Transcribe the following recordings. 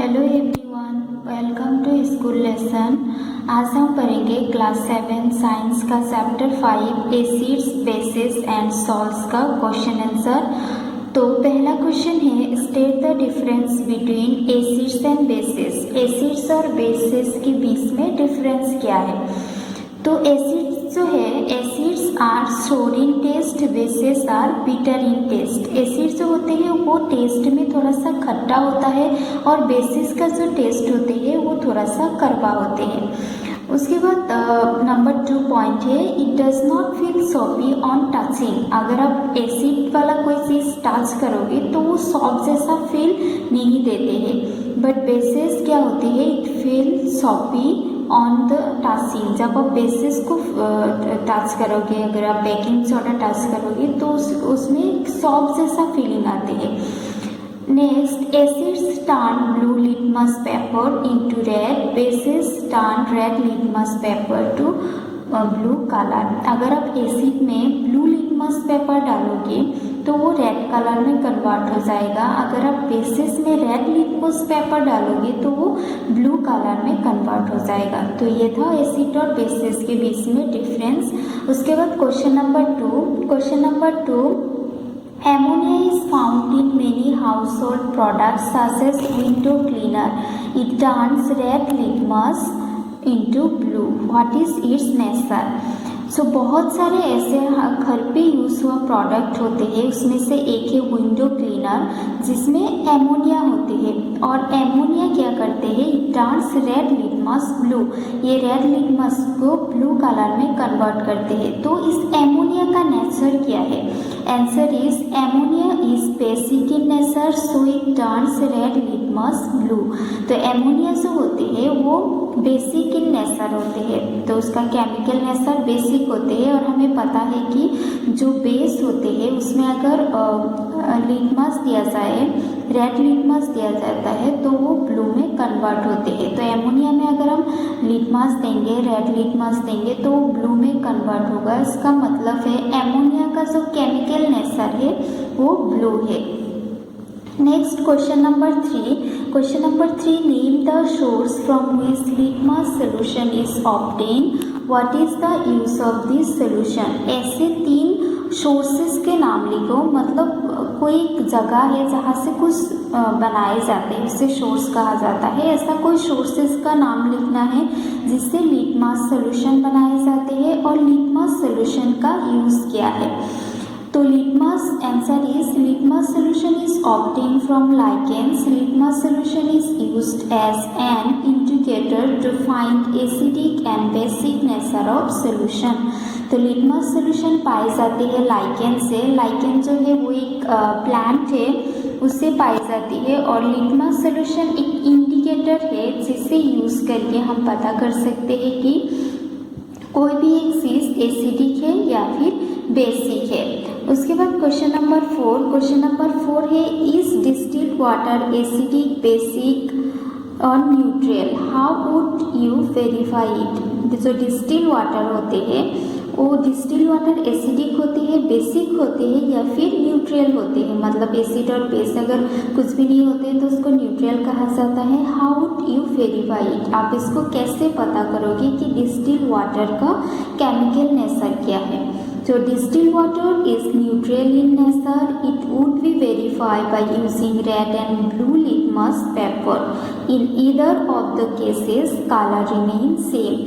Hello everyone, welcome to school lesson. आज हम पढ़ेंगे क्लास 7 साइंस का chapter 5 acids bases and salts का क्वेश्चन आंसर। तो पहला क्वेश्चन है, state the difference between acids and bases. Acids और बेसिस के बीच में डिफरेंस क्या है? तो एसिड्स जो है, acids are sour in taste, bases are bitter in taste. Acids जो होते हैं वो टेस्ट में थोड़ा सा खट्टा होता है और बेसिस का जो टेस्ट होते हैं वो थोड़ा सा कड़वा होते हैं। उसके बाद नंबर 2 पॉइंट है, it does not feel soppy on touching. अगर आप एसिड वाला कोई चीज़ टच करोगे तो वो सॉफ्ट जैसा फील नहीं देते हैं, बट बेसिस क्या होती है, it feel soppy on the touching. जब आप बेसिस को टच करोगे, अगर आप बेकिंग सोडा टच करोगे तो उसमें सॉफ्ट जैसा फीलिंग आती है। Next, acids turn blue litmus paper into red, basis turn red litmus paper two blue colour. अगर आप एसिड में ब्लू लिटमस पेपर डालोगे तो वो रेड कलर में कन्वर्ट हो जाएगा। अगर आप बेसिस में रेड लिटमस पेपर डालोगे तो वो ब्लू कलर में कन्वर्ट हो जाएगा। तो ये था एसिड और बेसिस के बीच में डिफरेंस। उसके बाद question number 2, ammonia is found in many household products such as window cleaner. It turns red litmus into blue. What is its nature? सो बहुत सारे ऐसे घर पे यूज़ हुआ प्रोडक्ट होते हैं, उसमें से एक है विंडो क्लीनर जिसमें एमोनिया होती है। और एमोनिया क्या करते हैं, it turns red litmus blue. ये रेड लिटमस को ब्लू कलर में कन्वर्ट करते हैं। तो इस एमोनिया का नेचर क्या है? Answer is ammonia is basic in nature, so it turns red litmus blue. तो एमोनिया जो होते हैं वो बेसिक इन नेचर होते हैं, तो उसका केमिकल नेचर बेसिक होते हैं। और हमें पता है कि जो बेस होते हैं उसमें अगर लिटमस दिया जाए, रेड लिटमस दिया जाता है तो वो ब्लू में कन्वर्ट होते हैं। तो एमोनिया में अगर हम लिटमस देंगे, रेड लिटमस देंगे तो वो ब्लू में कन्वर्ट होगा। इसका मतलब है एमोनिया का जो केमिकल नेचर है वो ब्लू है। Next question number 3, name the source from which litmus solution is obtain. What is the use of this solution. ऐसे 3 सोर्सेस के नाम लिखो, मतलब कोई जगह है जहाँ से कुछ बनाए जाते हैं, उसे सोर्स कहा जाता है। ऐसा कोई सोर्सेस का नाम लिखना है जिससे लिटमस सोल्यूशन बनाए जाते हैं और लिटमस सोल्यूशन का यूज क्या है। तो litmus, answer is litmus solution is obtained from lichens. Litmus solution is used as an indicator to find acidic and basic nature of solution. तो लिटमस सोल्यूशन पाई जाती है लाइकेन से। लाइकेन जो है वो एक प्लांट है, उससे पाई जाती है। और लिटमस सोल्यूशन एक इंडिकेटर है जिसे यूज़ करके हम पता कर सकते हैं कि कोई भी एक चीज़ एसिडिक है या फिर बेसिक है। उसके बाद क्वेश्चन नंबर 4 है, is distilled water acidic, basic और neutral. How would you verify it. जो डिस्टिल्ड वाटर होते हैं वो डिस्टिल्ड वाटर एसिडिक होते हैं, बेसिक होते हैं या फिर न्यूट्रल होते हैं। मतलब एसिड और बेस अगर कुछ भी नहीं होते तो उसको न्यूट्रल कहा जाता है। How would you verify it. आप इसको कैसे पता करोगे कि डिस्टिल्ड वाटर का केमिकल नेचर क्या है। So distilled water is neutral in nature. It would be verified by using red and blue litmus paper. In either of the cases, color remains same.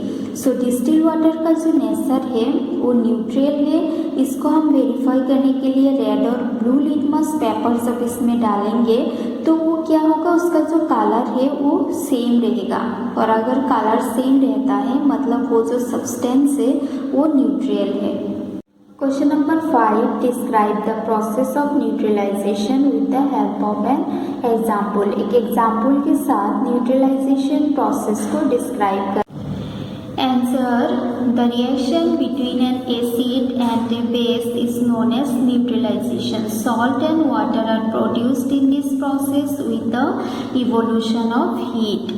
So distilled water का जो nature है वो neutral है। इसको हम verify करने के लिए रेड और ब्लू लिटमस पेपर जब इसमें डालेंगे तो वो क्या होगा, उसका जो कलर है वो सेम रहेगा। और अगर कलर सेम रहता है मतलब वो जो सब्सटेंस है वो न्यूट्रल है। Question number 5, describe the process of neutralisation with the help of an example. एक एग्जाम्पल के साथ न्यूट्रलाइजेशन प्रोसेस को डिस्क्राइब कर। Answer, the reaction between an acid and a base is known as neutralisation. Salt and water are produced in this process with the evolution of heat.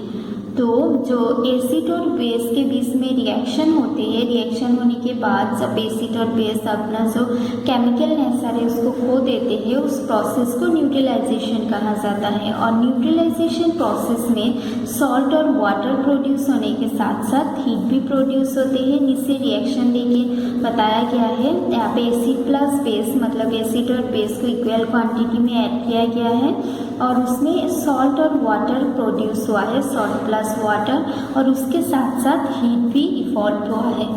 तो जो acid और base के बीच में reaction होते हैं, रिएक्शन होने के बाद जब एसिड और बेस अपना जो केमिकल नेचर है उसको खो देते हैं, उस प्रोसेस को न्यूट्रलाइजेशन कहा जाता है। और न्यूट्रलाइजेशन प्रोसेस में सॉल्ट और वाटर प्रोड्यूस होने के साथ साथ हीट भी प्रोड्यूस होते हैं। जिससे रिएक्शन देखिए बताया गया है यहाँ पे एसिड प्लस बेस, मतलब एसिड और बेस को इक्वल क्वांटिटी में ऐड किया गया है और उसमें सॉल्ट और वाटर प्रोड्यूस हुआ है, सॉल्ट प्लस वाटर, और उसके साथ साथ हीट भी इवॉल्व हुआ है।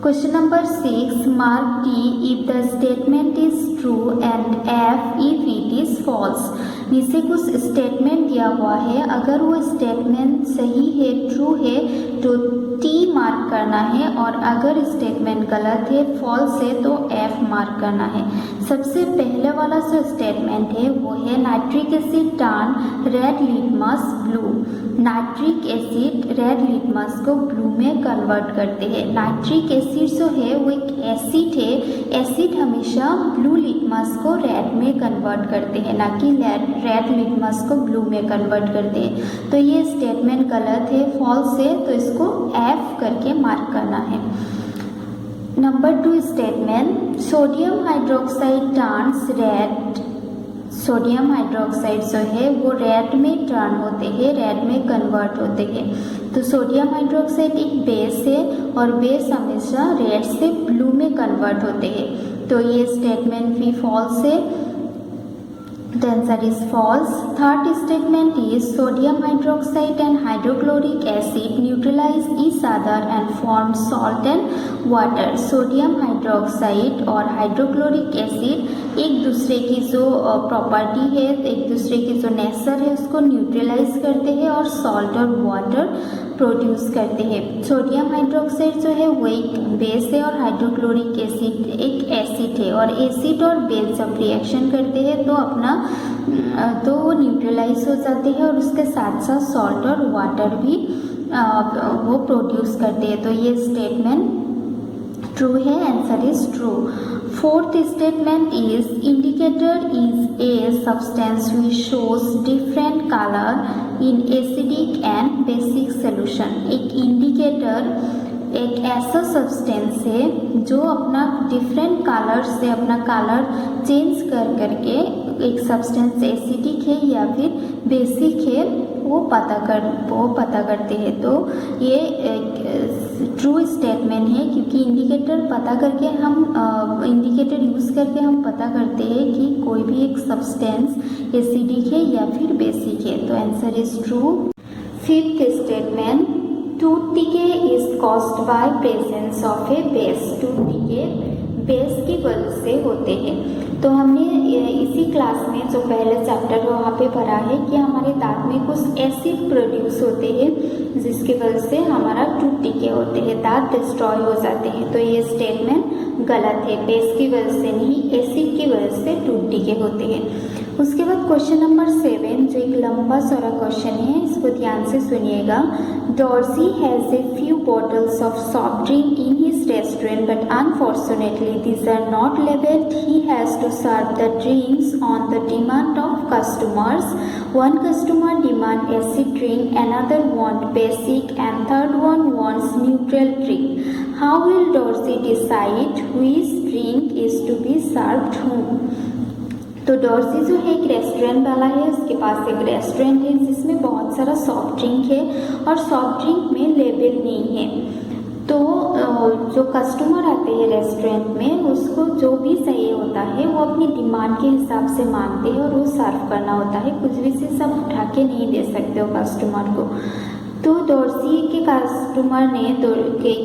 Question number 6, mark T if the statement is true and F if it is false. नीचे कुछ स्टेटमेंट दिया हुआ है, अगर वो स्टेटमेंट सही है, ट्रू है, तो टी मार्क करना है, और अगर स्टेटमेंट गलत है, फॉल्स है, तो एफ मार्क करना है। सबसे पहले वाला जो स्टेटमेंट है वो है nitric asset turn red litmus blue. Nitric acid red litmus को ब्लू में कन्वर्ट करते हैं। नाइट्रिक एसिड जो है वो एक एसिड है, एसिड हमेशा ब्लू लिटमस को रेड में कन्वर्ट करते हैं, ना कि रेड लिटमस को ब्लू में कन्वर्ट करते हैं। तो ये स्टेटमेंट गलत है, फॉल्स है, तो इसको एफ करके मार्क करना है। Number 2 statement, sodium hydroxide turns red. Sodium hydroxide जो है वो रेड में टर्न होते हैं, रेड में कन्वर्ट होते हैं। तो सोडियम हाइड्रोक्साइड एक बेस है और बेस हमेशा रेड से ब्लू में कन्वर्ट होते हैं। तो ये स्टेटमेंट भी फॉल्स है, the answer is false. Third statement is sodium hydroxide and hydrochloric acid neutralize each other and form salt and water. Sodium hydroxide और हाइड्रोक्लोरिक एसिड एक दूसरे की जो प्रॉपर्टी है, एक दूसरे की जो नेचर है उसको न्यूट्रलाइज करते हैं और सॉल्ट और वाटर प्रोड्यूस करते हैं। सोडियम हाइड्रोक्साइड जो है वो एक बेस है और हाइड्रोक्लोरिक एसिड एक एसिड है, और एसिड और बेस जब रिएक्शन करते हैं तो अपना तो वो न्यूट्रलाइज हो जाते हैं और उसके साथ साथ सॉल्ट और वाटर भी वो प्रोड्यूस करते हैं। तो ये स्टेटमेंट ट्रू है, answer is true. Fourth statement is indicator is a substance which shows different colour in acidic and basic solution. एक इंडिकेटर एक ऐसा सब्सटेंस है जो अपना डिफरेंट कलर से अपना कलर चेंज कर करके एक सब्सटेंस एसिडिक है या फिर बेसिक है वो पता करते हैं। तो ये एक ट्रू स्टेटमेंट है, क्योंकि इंडिकेटर पता करके हम इंडिकेटर यूज़ करके हम पता करते हैं कि कोई भी एक सब्सटेंस एसिडिक है या फिर बेसिक है। तो answer is true. Fifth statement, tooth decay is caused by presence of A base. Tooth decay base की वजह से होते हैं। तो हमने इसी क्लास में जो पहले चैप्टर है वहाँ पे पढ़ा है कि हमारे दांत में कुछ एसिड प्रोड्यूस होते हैं जिसकी वजह से हमारा टूथ डिके होते हैं, दांत डिस्ट्रॉय हो जाते हैं। तो ये स्टेटमेंट गलत है, बेस की वजह से नहीं, एसिड की वजह से टूथ डिके होते हैं। उसके बाद क्वेश्चन नंबर 7 जो एक लंबा सारा क्वेश्चन है, इसको ध्यान से सुनिएगा। Dorsey has a few bottles of soft drink in his restaurant but unfortunately these are not labeled. He has to serve the drinks on the demand of customers. One customer demand acid drink, another want basic, and third one wants neutral drink. How will Dorsey decide which drink is to be served whom? तो Dorsey जो है एक restaurant वाला है, उसके पास एक restaurant है जिसमें बहुत सारा सॉफ्ट ड्रिंक है और सॉफ्ट ड्रिंक में लेबल नहीं है। तो जो कस्टमर आते हैं रेस्टोरेंट में उसको जो भी चाहिए होता है वो अपनी डिमांड के हिसाब से मांगते हैं और वो सर्व करना होता है, कुछ भी से सब उठा के नहीं दे सकते हो कस्टमर को। तो डॉर्सी के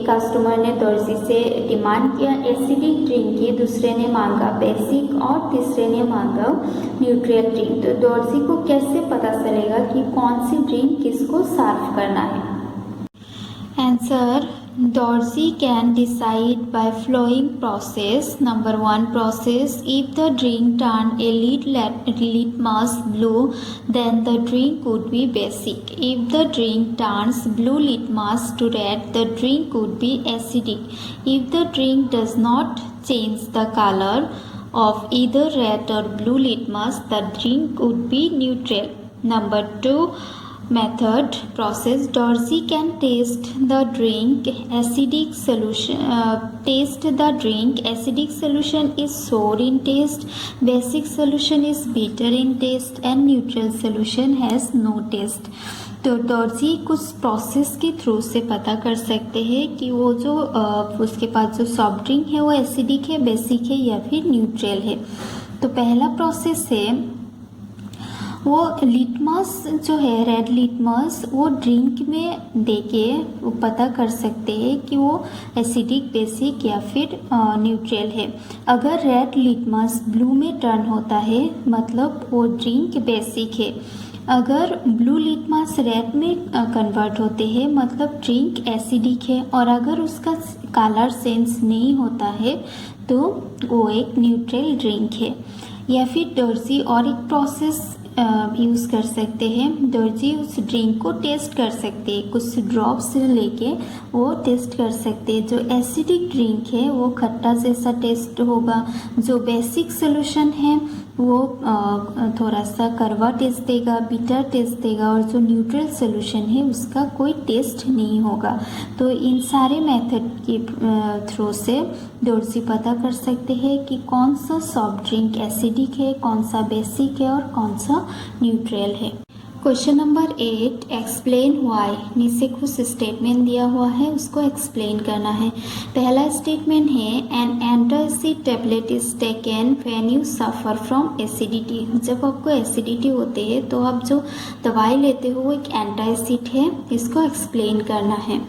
कस्टमर ने डॉर्सी से डिमांड किया एसिडिक ड्रिंक की, दूसरे ने मांगा बेसिक और तीसरे ने मांगा न्यूट्रल ड्रिंक। तो डॉर्सी को कैसे पता चलेगा कि कौन सी ड्रिंक किसको सर्व करना है? Answer, Dorsey can decide by following process. Number 1 process, if the drink turned a litmus blue, then the drink would be basic. If the drink turns blue litmus to red, the drink would be acidic. If the drink does not change the color of either red or blue litmus, the drink would be neutral. Number 2, method process, Dorsey can taste the drink acidic solution. Acidic solution is sour in taste, basic solution is bitter in taste, and neutral solution has no taste. तो Dorsey कुछ process के through से पता कर सकते हैं कि वो जो उसके पास जो सॉफ्ट ड्रिंक है वो एसिडिक है, बेसिक है या फिर न्यूट्रल है। तो पहला प्रोसेस है वो लिटमस जो है, रेड लिटमस, वो ड्रिंक में देके वो पता कर सकते हैं कि वो एसिडिक, बेसिक या फिर न्यूट्रल है। अगर रेड लिटमस ब्लू में टर्न होता है मतलब वो ड्रिंक बेसिक है। अगर ब्लू लिटमस रेड में कन्वर्ट होते हैं मतलब ड्रिंक एसिडिक है। और अगर उसका कलर सेंस नहीं होता है तो वो एक न्यूट्रल ड्रिंक है। या फिर डॉर्सी और एक प्रोसेस यूज़ कर सकते हैं। डॉर्सी उस ड्रिंक को टेस्ट कर सकते हैं, कुछ ड्रॉप्स लेके वो टेस्ट कर सकते हैं। जो एसिडिक ड्रिंक है वो खट्टा जैसा टेस्ट होगा, जो बेसिक सोल्यूशन है वो थोड़ा सा कड़वा टेस्ट देगा, बिटर टेस्ट देगा, और जो न्यूट्रल सोल्यूशन है उसका कोई टेस्ट नहीं होगा। तो इन सारे मेथड के थ्रू से डॉर्सी पता कर सकते हैं कि कौन सा सॉफ्ट ड्रिंक एसिडिक है, कौन सा बेसिक है और कौन सा न्यूट्रल है। Question number 8, explain why. नीचे कुछ स्टेटमेंट दिया हुआ है, उसको एक्सप्लेन करना है। पहला स्टेटमेंट है an antacid tablet is taken when you suffer from acidity. जब आपको एसिडिटी होती है तो आप जो दवाई लेते हो वो एक एंटासिड है, इसको एक्सप्लेन करना है।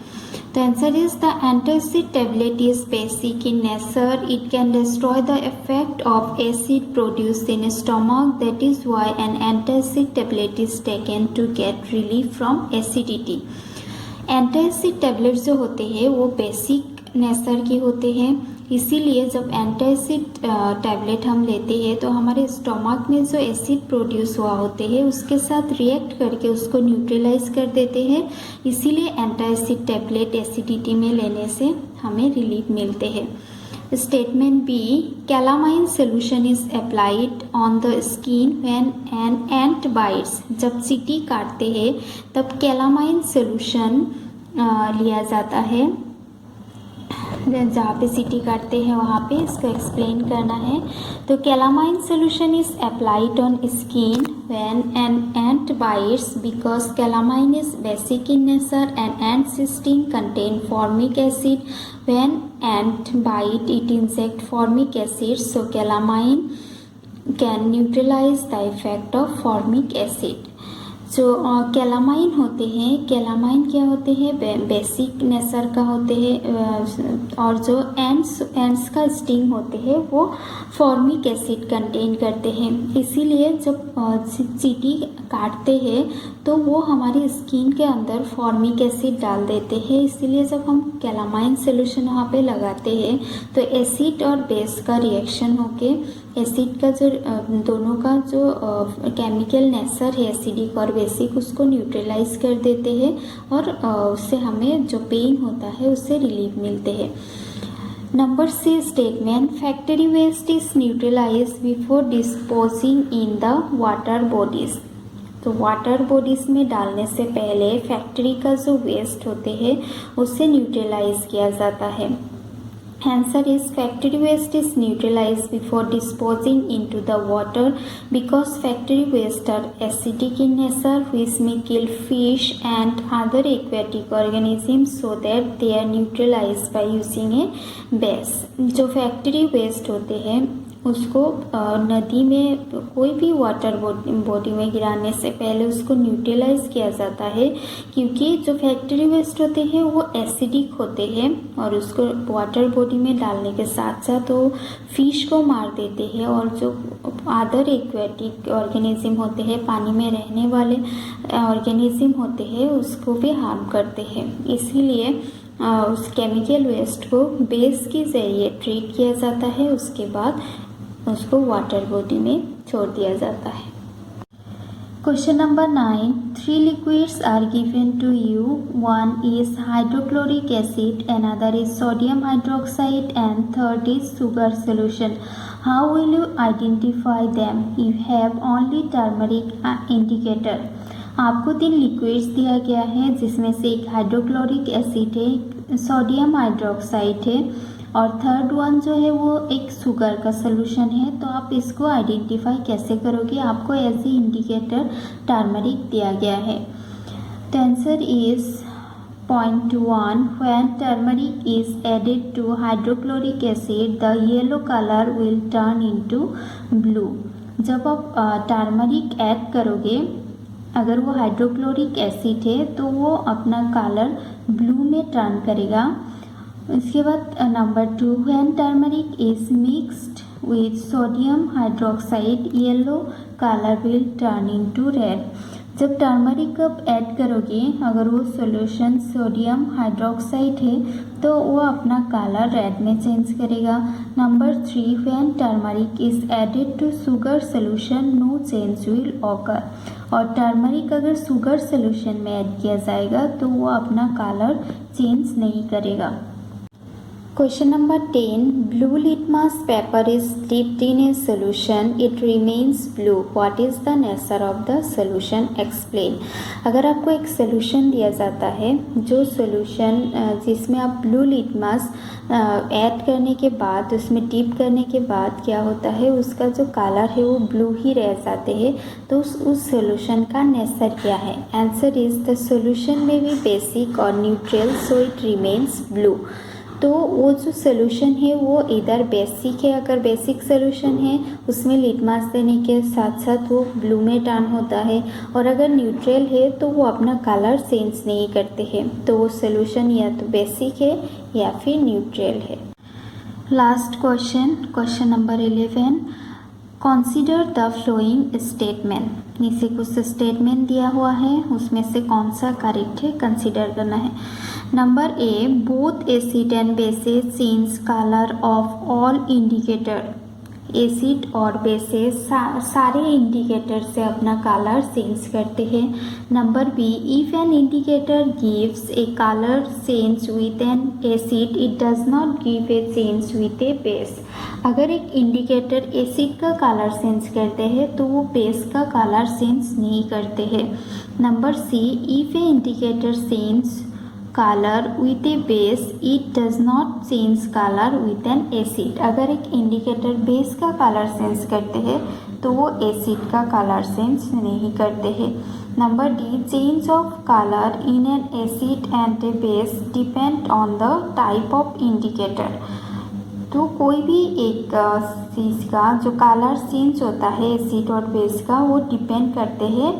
The answer is the antacid tablet is basic in nature. It can destroy the effect of acid produced in stomach. That is why an antacid tablet is taken to get relief from acidity. Antacid tablets जो होते हैं वो basic nature के होते हैं, इसीलिए जब antacid tablet हम लेते हैं तो हमारे स्टोमक में जो एसिड प्रोड्यूस हुआ होते हैं उसके साथ रिएक्ट करके उसको न्यूट्रलाइज कर देते हैं। इसीलिए एंटासिड टैबलेट एसिडिटी में लेने से हमें रिलीफ मिलते हैं। Statement B, calamine solution is applied on the skin when an ant bites. जब चींटी काटते हैं तब कैलामाइन सोल्यूशन लिया जाता है। जहाँ पे सीटी काटते हैं वहाँ पे इसको एक्सप्लेन करना है। तो calamine solution is applied on skin when an ant bites because calamine is basic in nature and ant sting contain formic acid. When ant bite it inject formic acid, so calamine can neutralize the effect of formic acid. जो calamine होते हैं, calamine क्या होते हैं, basic nature का होते हैं, और जो एंट्स का स्टिंग होते हैं वो फॉर्मिक एसिड कंटेन करते हैं। इसीलिए जब चींटी काटते हैं तो वो हमारी स्किन के अंदर फॉर्मिक एसिड डाल देते हैं। इसीलिए जब हम कैलामाइन सोल्यूशन वहाँ पे लगाते हैं तो एसिड और बेस का रिएक्शन होके एसिड का जो दोनों का जो केमिकल नेचर है एसिडिक और बेसिक उसको न्यूट्रलाइज कर देते हैं और उससे हमें जो पेन होता है उससे रिलीफ मिलते हैं। Number C statement, factory waste is neutralize before disposing in the water bodies. तो वाटर बॉडीज में डालने से पहले फैक्ट्री का जो वेस्ट होते हैं उससे न्यूट्रलाइज किया जाता है। Answer is factory waste is neutralized before disposing into the water because factory waste are acidic in nature, which may kill fish and other aquatic organisms, so that they are neutralized by using a base. जो factory waste होते हैं उसको नदी में कोई भी water body में गिराने से पहले उसको न्यूट्रलाइज किया जाता है, क्योंकि जो फैक्ट्री वेस्ट होते हैं वो एसिडिक होते हैं और उसको वाटर बॉडी में डालने के साथ साथ वो फिश को मार देते हैं और जो अदर एक्वेटिक ऑर्गेनिज्म होते हैं, पानी में रहने वाले ऑर्गेनिज्म होते हैं, उसको भी हार्म करते हैं। इसीलिए उस केमिकल वेस्ट को बेस के जरिए ट्रीट किया जाता है, उसके बाद उसको वाटर बॉडी में छोड़ दिया जाता है। Question number 9, 3 liquids are given to you. One is hydrochloric acid, another is sodium hydroxide, and third is sugar solution. How will you identify them? You have only turmeric indicator. आपको 3 liquids दिया गया है जिसमें से एक hydrochloric acid है, sodium hydroxide है और थर्ड वन जो है वो एक शुगर का सॉल्यूशन है। तो आप इसको आइडेंटिफाई कैसे करोगे? आपको एज ए इंडिकेटर टर्मरिक दिया गया है। The answer is Point 1. When turmeric is added to hydrochloric acid, the yellow color will turn into blue. जब आप टर्मरिक ऐड करोगे, अगर वो हाइड्रोक्लोरिक एसिड है तो वो अपना कलर ब्लू में टर्न करेगा। इसके बाद number 2, when turmeric is mixed with sodium hydroxide, yellow color will turn into red. जब टर्मरिक आप ऐड करोगे, अगर वो सॉल्यूशन सोडियम हाइड्रोक्साइड है तो वो अपना कलर रेड में चेंज करेगा। Number 3, when turmeric is added to sugar solution no change will occur. और टर्मरिक अगर शुगर सॉल्यूशन में ऐड किया जाएगा तो वो अपना कलर चेंज नहीं करेगा। Question number 10. Blue litmus paper is dipped in a solution. It remains blue. What is the nature of the solution? Explain. अगर आपको एक सोल्यूशन दिया जाता है, जो सोल्यूशन जिसमें आप ब्लू लिटमस ऐड करने के बाद, उसमें डिप करने के बाद क्या होता है, उसका जो कलर है वो ब्लू ही रह जाते हैं, तो उस सोल्यूशन का नेचर क्या है? आंसर इज द सोल्यूशन में बी बेसिक और neutral, so it remains blue. तो वो जो सोल्यूशन है वो इधर बेसिक है, अगर बेसिक सोल्यूशन है उसमें लिटमस देने के साथ साथ वो ब्लू में टर्न होता है, और अगर न्यूट्रल है तो वो अपना कलर चेंज नहीं करते हैं। तो वो सोल्यूशन या तो बेसिक है या फिर न्यूट्रल है। Last question, question number 11. Consider the following statement. नीचे कुछ स्टेटमेंट दिया हुआ है, उसमें से कौन सा करेक्ट है कंसीडर करना है। Number A, both acid and bases change colour of all indicator. Acid और बेसिस सारे इंडिकेटर से अपना कलर चेंज करते हैं। Number B, if an indicator gives a colour change with an acid it does not give a change with a base. अगर एक indicator acid का colour change करते हैं तो वो बेस का कलर चेंज नहीं करते हैं। Number C, if a indicator change color with a base it does not change color with an acid। अगर एक इंडिकेटर बेस का कलर चेंज करते हैं तो वो एसिड का कलर चेंज नहीं करते हैं। Number D, change of colour in an acid and a base depend on the type of indicator. तो कोई भी एक चीज़ का जो कलर चेंज होता है एसिड और बेस का, वो डिपेंड करते हैं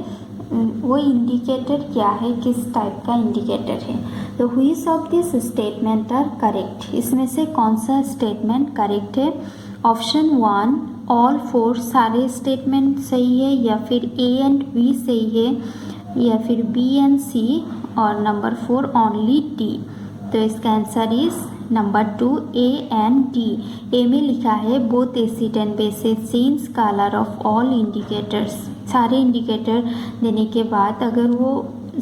वो इंडिकेटर क्या है, किस टाइप का इंडिकेटर है। तो which of this statement are correct? इसमें से कौन सा स्टेटमेंट करेक्ट है? ऑप्शन 1, ऑल 4 सारे स्टेटमेंट सही है, या फिर ए एंड बी सही है, या फिर बी एंड सी, और नंबर 4 ओनली डी। तो इसका answer is number 2, A and D. A में लिखा है both acid and bases change colour of all indicators. सारे इंडिकेटर देने के बाद अगर वो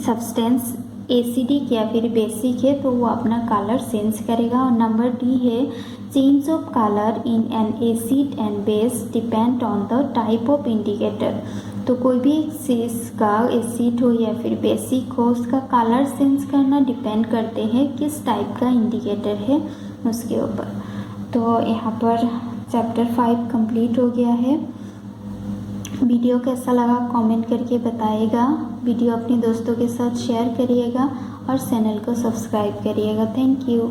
सब्सटेंस एसिडिक या फिर बेसिक है तो वो अपना कलर चेंज करेगा। और नंबर डी है, change of colour in an acid and base depend on the type of indicator. तो कोई भी एक चीज़ का एसिड हो या फिर बेसिक हो, उसका कलर चेंज करना डिपेंड करते हैं किस टाइप का इंडिकेटर है उसके ऊपर। तो यहाँ पर चैप्टर 5 कंप्लीट हो गया है। वीडियो कैसा लगा कमेंट करके बताइएगा। वीडियो अपने दोस्तों के साथ शेयर करिएगा और चैनल को सब्सक्राइब करिएगा। Thank you.